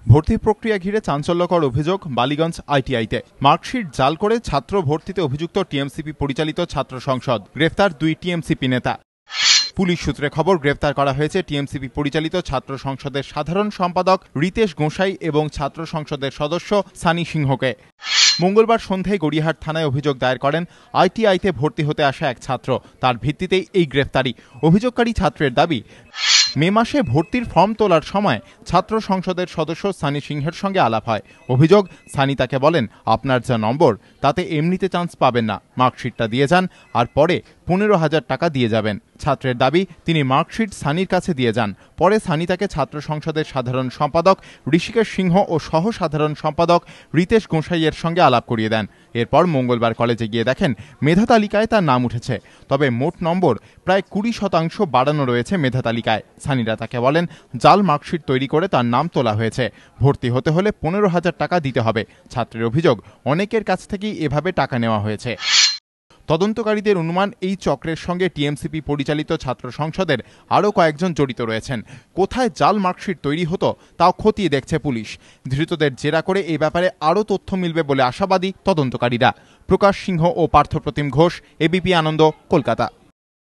ভর্তি প্রক্রিয়া ঘিরে চাঞ্চল্যকর অভিযোগ বালিগঞ্জ আইটিআইতে। মার্কশিট জাল করে ছাত্র ভর্তিতে অভিযুক্ত টিএমসিপি পরিচালিত ছাত্র সংসদ। গ্রেফতার 2 টিএমসিপি নেতা। পুলিশ সূত্রে খবর, গ্রেফতার করা হয়েছে টিএমসিপি পরিচালিত ছাত্র সংসদের সাধারণ সম্পাদক রিতেশ গোসাই এবং ছাত্র সংসদের সদস্য সানি সিংহকে। মঙ্গলবার সন্ধ্যায় গড়িয়াহাট থানায় অভিযোগ দায়ের করেন আইটিআইতে ভর্তি হতে আসা এক ছাত্র। তার ভিত্তিতেই এই গ্রেফতারি। অভিযোগকারী ছাত্রের দাবি, মে মাসে ভর্তির ফর্ম তোলার সময় ছাত্র সংসদের সদস্য সানি সিংহের সঙ্গে আলাপ হয়। অভিযোগ, সানি তাকে বলেন, আপনার যা নম্বর তাতে এমনিতে চান্স পাবেন না, মার্কশিটটা দিয়ে যান আর পরে 15,000 টাকা দিয়ে যাবেন। ছাত্রের দাবি, তিনি মার্কশিট সানির কাছে দিয়ে যান। পরে সানি তাকে ছাত্র সংসদের সাধারণ সম্পাদক ঋষিকেশ সিংহ ও সহ সাধারণ সম্পাদক রিতেশ গোসাইয়ের সঙ্গে আলাপ করিয়ে দেন। এরপর মঙ্গলবার কলেজে গিয়ে দেখেন মেধা তালিকায় তার নাম উঠেছে, তবে মোট নম্বর প্রায় 20% বাড়ানো রয়েছে মেধা তালিকায়। সানিরা তাকে বলেন, জাল মার্কশিট তৈরি করে তার নাম তোলা হয়েছে, ভর্তি হতে হলে 15,000 টাকা দিতে হবে। ছাত্রের অভিযোগ, অনেকের কাছ থেকেই এভাবে টাকা নেওয়া হয়েছে। তদন্তকারীদের অনুমান, এই চক্রের সঙ্গে টিএমসিপি পরিচালিত ছাত্র সংসদের আরও কয়েকজন জড়িত রয়েছেন। কোথায় জাল মার্কশিট তৈরি হতো তাও খতিয়ে দেখছে পুলিশ। ধৃতদের জেরা করে এই ব্যাপারে আরও তথ্য মিলবে বলে আশাবাদী তদন্তকারীরা। প্রকাশ সিংহ ও পার্থপ্রতিম ঘোষ, এবিপি আনন্দ, কলকাতা।